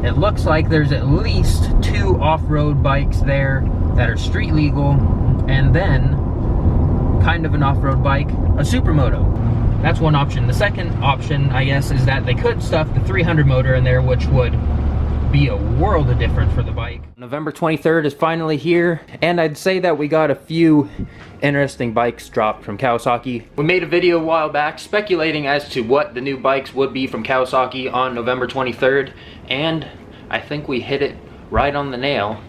it looks like there's at least 2 off-road bikes there that are street legal, and then kind of an off-road bike, a Supermoto. That's one option. The second option, I guess, is that they could stuff the 300 motor in there, which would be a world of difference for the bike. November 23rd is finally here, and I'd say that we got a few interesting bikes dropped from Kawasaki. We made a video a while back speculating as to what the new bikes would be from Kawasaki on November 23rd, and I think we hit it right on the nail.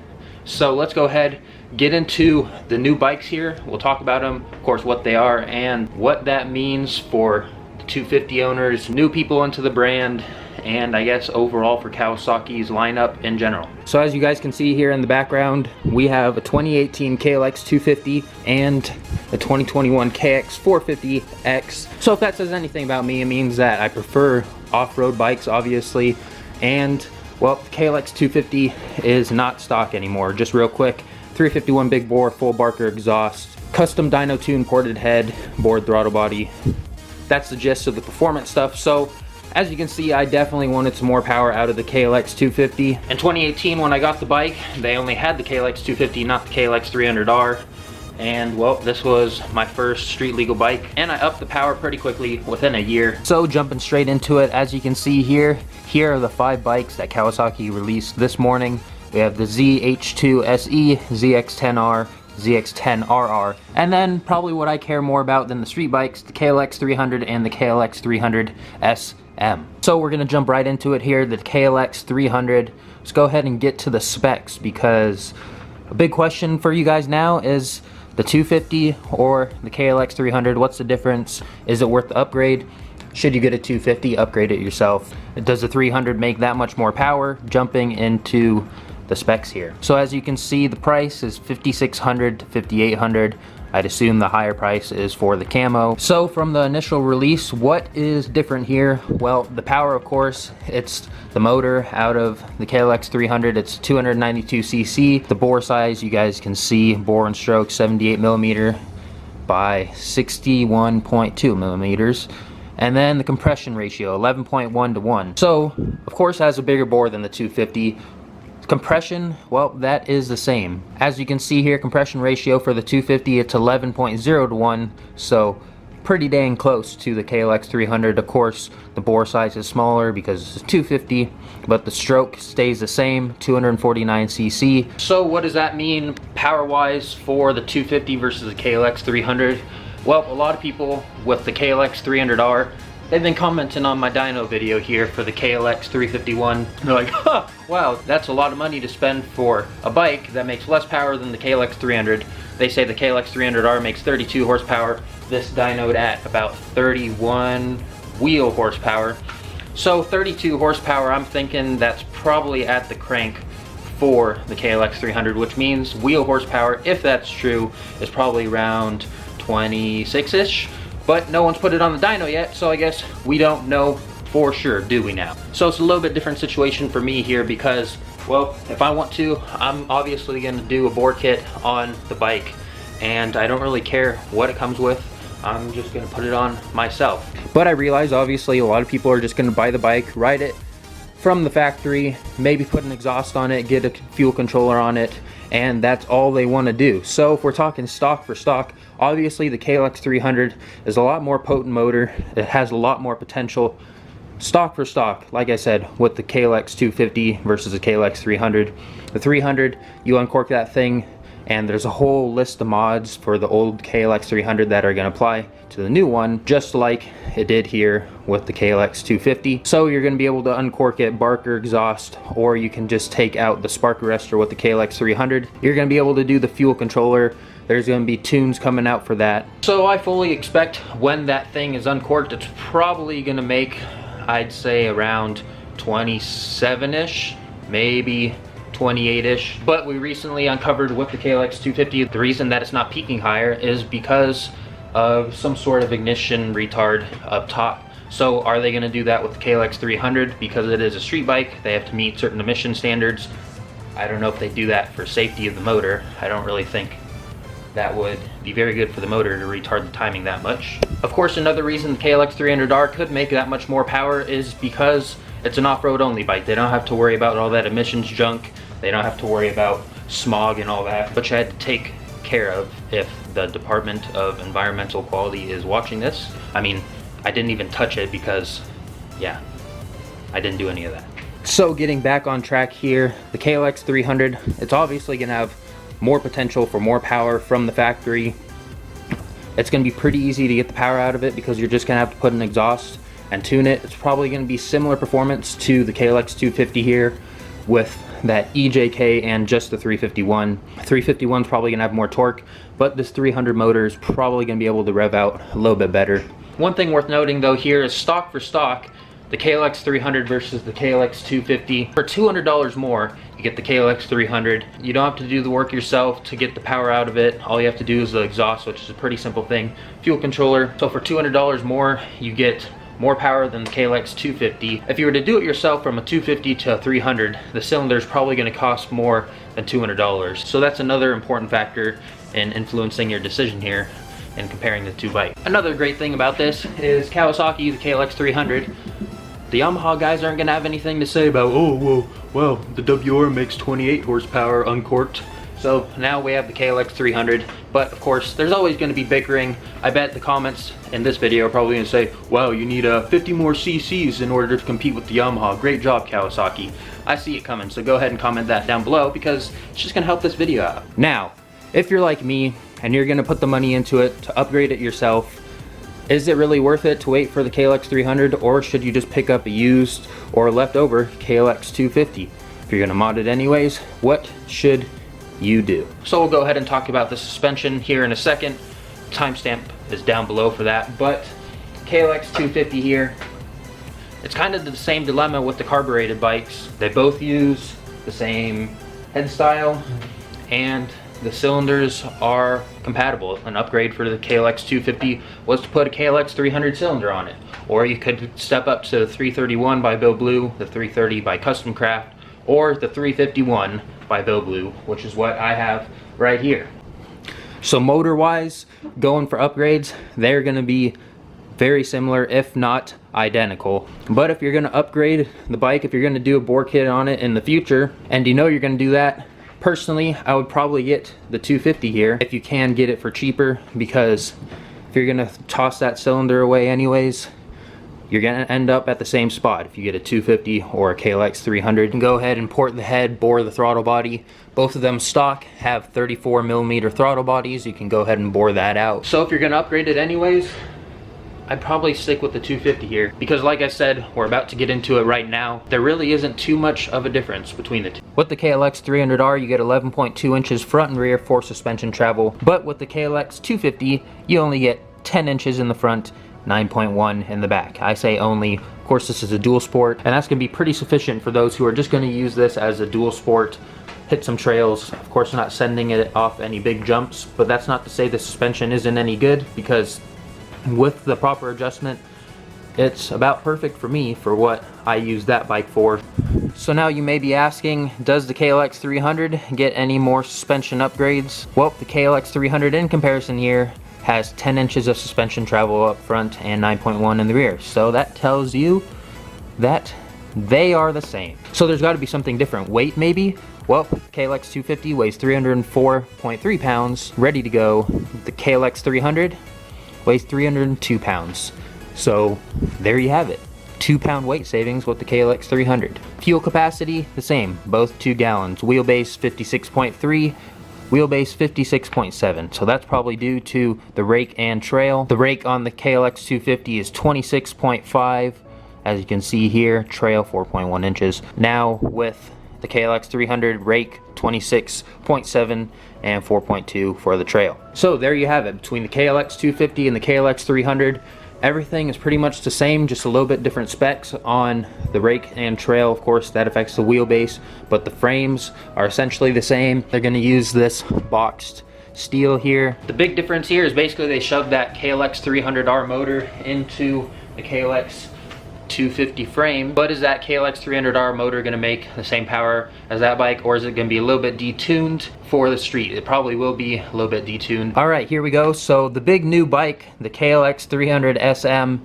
So let's go ahead, get into the new bikes here. We'll talk about them, of course, what they are and what that means for the 250 owners, new people into the brand, and I guess overall for Kawasaki's lineup in general. So as you guys can see here in the background, we have a 2018 KLX300 and a 2021 KX450X. So if that says anything about me, it means that I prefer off-road bikes, obviously, and well, KLX300 is not stock anymore. Just real quick, 351 big bore, full Barker exhaust, custom dyno tune ported head, bored throttle body. That's the gist of the performance stuff. So as you can see, I definitely wanted some more power out of the KLX300. In 2018, when I got the bike, they only had the KLX300, not the KLX300R. And well, this was my first street legal bike, and I upped the power pretty quickly within a year. So jumping straight into it, as you can see here are the 5 bikes that Kawasaki released this morning. We have the ZH2SE, ZX10R, ZX10RR, and then probably what I care more about than the street bikes, the KLX300 and the KLX300SM. So we're gonna jump right into it here, the KLX300. Let's go ahead and get to the specs, because a big question for you guys now is the 250 or the KLX300. What's the difference? Is it worth the upgrade? Should you get a 250, upgrade it yourself? Does the 300 make that much more power? Jumping into the specs here. So as you can see, the price is $5,600 to $5,800. I'd assume the higher price is for the camo. So from the initial release, what is different here? Well, the power, of course, it's the motor out of the KLX300. It's 292cc. The bore size, you guys can see, bore and stroke 78mm by 61.2 millimeters. And then the compression ratio, 11.1 to 1. So, of course, has a bigger bore than the 250. Compression, well, that is the same. As you can see here, compression ratio for the 250, it's 11.0 to 1, so pretty dang close to the KLX300. Of course, the bore size is smaller because it's 250, but the stroke stays the same, 249cc. So what does that mean power-wise for the 250 versus the KLX300? Well, a lot of people with the KLX300R, they've been commenting on my dyno video here for the KLX351. They're like, huh, wow, that's a lot of money to spend for a bike that makes less power than the KLX300. They say the KLX300R makes 32 horsepower. This dynoed at about 31 wheel horsepower. So 32 horsepower, I'm thinking that's probably at the crank for the KLX300, which means wheel horsepower, if that's true, is probably around 26-ish. But no one's put it on the dyno yet, so I guess we don't know for sure, do we now? So it's a little bit different situation for me here because, well, if I want to, I'm obviously gonna do a bore kit on the bike, and I don't really care what it comes with. I'm just gonna put it on myself. But I realize obviously a lot of people are just gonna buy the bike, ride it from the factory, maybe put an exhaust on it, get a fuel controller on it, and that's all they want to do. So if we're talking stock for stock, obviously the KLX300 is a lot more potent motor. It has a lot more potential. Stock for stock, like I said, with the KLX250 versus the KLX300. The 300, you uncork that thing, and there's a whole list of mods for the old KLX300 that are going to apply to the new one, just like it did here with the KLX250. So you're going to be able to uncork it, Barker exhaust, or you can just take out the spark arrestor with the KLX300. You're going to be able to do the fuel controller. There's going to be tunes coming out for that. So I fully expect when that thing is uncorked, it's probably going to make, I'd say, around 27-ish, maybe 28-ish. But we recently uncovered with the KLX250, the reason that it's not peaking higher is because of some sort of ignition retard up top. So are they going to do that with the KLX300? Because it is a street bike, they have to meet certain emission standards. I don't know if they do that for safety of the motor. I don't really think that would be very good for the motor to retard the timing that much. Of course, another reason the KLX300R could make that much more power is because It's an off-road only bike. They don't have to worry about all that emissions junk. They don't have to worry about smog and all that, which I had to take care of if the Department of Environmental Quality is watching this. I mean, I didn't even touch it because, yeah, I didn't do any of that. So getting back on track here, the KLX300, it's obviously gonna have more potential for more power from the factory. It's gonna be pretty easy to get the power out of it because you're just gonna have to put an exhaust and tune it. It's probably gonna be similar performance to the KLX250 here with that EJK and just the 351. 351 is probably gonna have more torque, but this 300 motor is probably gonna be able to rev out a little bit better. One thing worth noting though here is stock for stock, the KLX300 versus the KLX250. For $200 more, you get the KLX300. You don't have to do the work yourself to get the power out of it. All you have to do is the exhaust, which is a pretty simple thing. Fuel controller. So for $200 more, you get more power than the KLX250. If you were to do it yourself from a 250 to a 300, the cylinder is probably going to cost more than $200. So that's another important factor in influencing your decision here and comparing the two bikes. Another great thing about this is Kawasaki, the KLX300. The Yamaha guys aren't gonna have anything to say about, oh, well, the WR makes 28 horsepower uncorked. So now we have the KLX300, but of course, there's always gonna be bickering. I bet the comments in this video are probably gonna say, wow, you need 50 more cc's in order to compete with the Yamaha. Great job, Kawasaki. I see it coming, so go ahead and comment that down below because it's just gonna help this video out. Now, if you're like me and you're gonna put the money into it to upgrade it yourself, is it really worth it to wait for the KLX300, or should you just pick up a used or leftover KLX250? If you're gonna mod it anyways, what should you do? So we'll go ahead and talk about the suspension here in a second. Timestamp is down below for that, but KLX250 here, it's kind of the same dilemma with the carbureted bikes. They both use the same head style and the cylinders are compatible. An upgrade for the KLX250 was to put a KLX300 cylinder on it. Or you could step up to the 331 by Bill Blue, the 330 by Custom Craft, or the 351 by Bill Blue, which is what I have right here. So motor wise, going for upgrades, they're gonna be very similar, if not identical. But if you're gonna upgrade the bike, if you're gonna do a bore kit on it in the future, and you know you're gonna do that, personally, I would probably get the 250 here if you can get it for cheaper, because if you're gonna toss that cylinder away anyways, you're gonna end up at the same spot if you get a 250 or a KLX300. You can go ahead and port the head, bore the throttle body. Both of them stock have 34mm throttle bodies. You can go ahead and bore that out. So if you're gonna upgrade it anyways, I'd probably stick with the 250 here, because like I said, we're about to get into it right now. There really isn't too much of a difference between the two. With the KLX300R, you get 11.2 inches front and rear for suspension travel, but with the KLX250, you only get 10 inches in the front, 9.1 in the back. I say only. Of course, this is a dual sport, and that's gonna be pretty sufficient for those who are just gonna use this as a dual sport, hit some trails. Of course, not sending it off any big jumps, but that's not to say the suspension isn't any good, because with the proper adjustment, it's about perfect for me for what I use that bike for. So now you may be asking, does the KLX300 get any more suspension upgrades? Well, the KLX300 in comparison here has 10 inches of suspension travel up front and 9.1 in the rear. So that tells you that they are the same. So there's got to be something different. Weight maybe? Well, KLX250 weighs 304.3 pounds, ready to go. The KLX300 weighs 302 pounds. So there you have it. 2-pound weight savings with the KLX300. Fuel capacity, the same, both 2 gallons. Wheelbase 56.3, wheelbase 56.7. So that's probably due to the rake and trail. The rake on the KLX250 is 26.5. As you can see here, trail 4.1 inches. Now with the KLX300, rake 26.7 and 4.2 for the trail. So there you have it. Between the KLX250 and the KLX300, everything is pretty much the same, just a little bit different specs on the rake and trail. Of course, that affects the wheelbase, but the frames are essentially the same. They're going to use this boxed steel here. The big difference here is basically they shoved that KLX300R motor into the KLX250 frame. But is that KLX300R motor going to make the same power as that bike, or is it going to be a little bit detuned for the street? It probably will be a little bit detuned. Alright, here we go. So the big new bike, the KLX300SM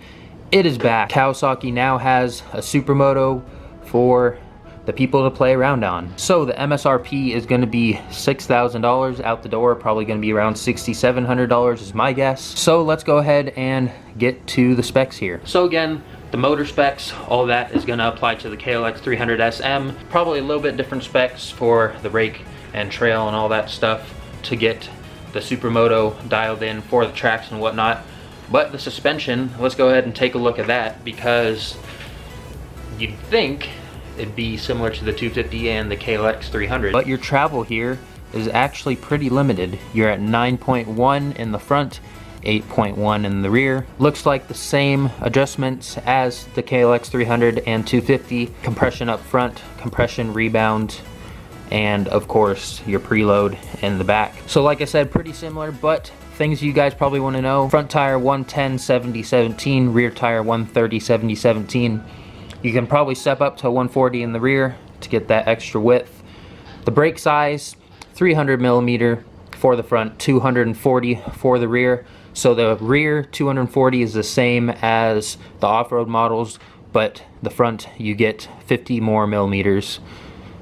It is back. Kawasaki now has a Supermoto for the people to play around on. So the MSRP is going to be $6,000 out the door, probably going to be around $6,700 is my guess. So let's go ahead and get to the specs here. So again, the motor specs, all that is going to apply to the KLX300SM. Probably a little bit different specs for the rake and trail and all that stuff to get the Supermoto dialed in for the tracks and whatnot. But the suspension, let's go ahead and take a look at that, because you'd think it'd be similar to the 250 and the KLX300. But your travel here is actually pretty limited. You're at 9.1 in the front, 8.1 in the rear. Looks like the same adjustments as the KLX300 and 250. Compression up front, compression rebound, and of course your preload in the back. So like I said, pretty similar, but things you guys probably want to know: front tire 110/70/17, rear tire 130/70/17. You can probably step up to 140 in the rear to get that extra width. The brake size, 300mm for the front, 240 for the rear. So the rear 240 is the same as the off-road models, but the front you get 50 more millimeters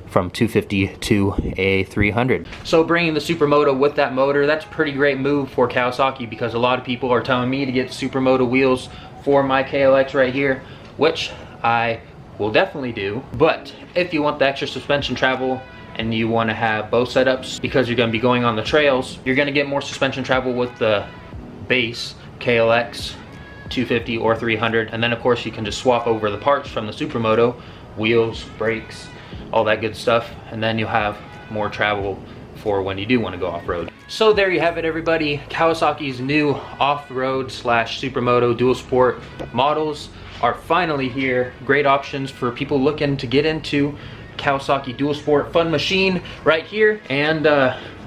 from 250 to a 300. So bringing the Supermoto with that motor, that's a pretty great move for Kawasaki, because a lot of people are telling me to get Supermoto wheels for my KLX right here, which I will definitely do. But if you want the extra suspension travel and you want to have both setups, because you're going to be going on the trails, you're going to get more suspension travel with the base KLX 250 or 300, and then of course you can just swap over the parts from the Supermoto, wheels, brakes, all that good stuff, and then you'll have more travel for when you do want to go off-road. So there you have it, everybody. Kawasaki's new off-road slash Supermoto dual sport models are finally here. Great options for people looking to get into Kawasaki dual sport fun machine right here. And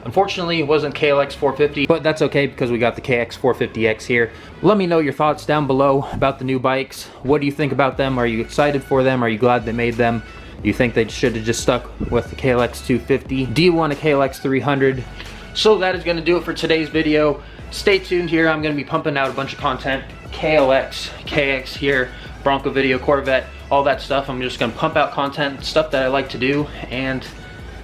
unfortunately it wasn't KLX450, but that's okay because we got the KX450X here. Let me know your thoughts down below about the new bikes. What do you think about them? Are you excited for them? Are you glad they made them? You think they should have just stuck with the KLX250? Do you want a KLX300? So that is going to do it for today's video. Stay tuned here. I'm going to be pumping out a bunch of content. KLX, KX here, Bronco video, Corvette, all that stuff. I'm just going to pump out content, stuff that I like to do, and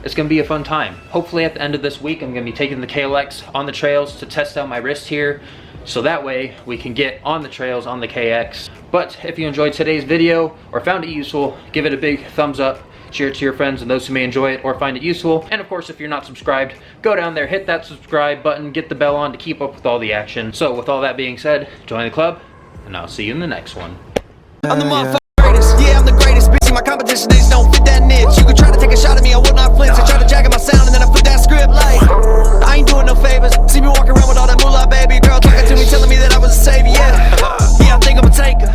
it's going to be a fun time. Hopefully at the end of this week, I'm going to be taking the KLX on the trails to test out my wrist here, so that way we can get on the trails on the KX. But if you enjoyed today's video or found it useful, give it a big thumbs up, share it to your friends and those who may enjoy it or find it useful. And of course, if you're not subscribed, go down there, hit that subscribe button, get the bell on to keep up with all the action. So with all that being said, join the club, and I'll see you in the next one. I'm the motherfucking greatest, yeah, I'm the greatest. Bitch, my competition, they just don't fit that niche. You could try to take a shot at me, I will not flinch. I try to jack at my sound and then I flip that script like I ain't doing no favors. See me walking around with all that moolah, baby. Girl talking to me, telling me that I was a savior, yeah. Yeah, I think I'm a taker.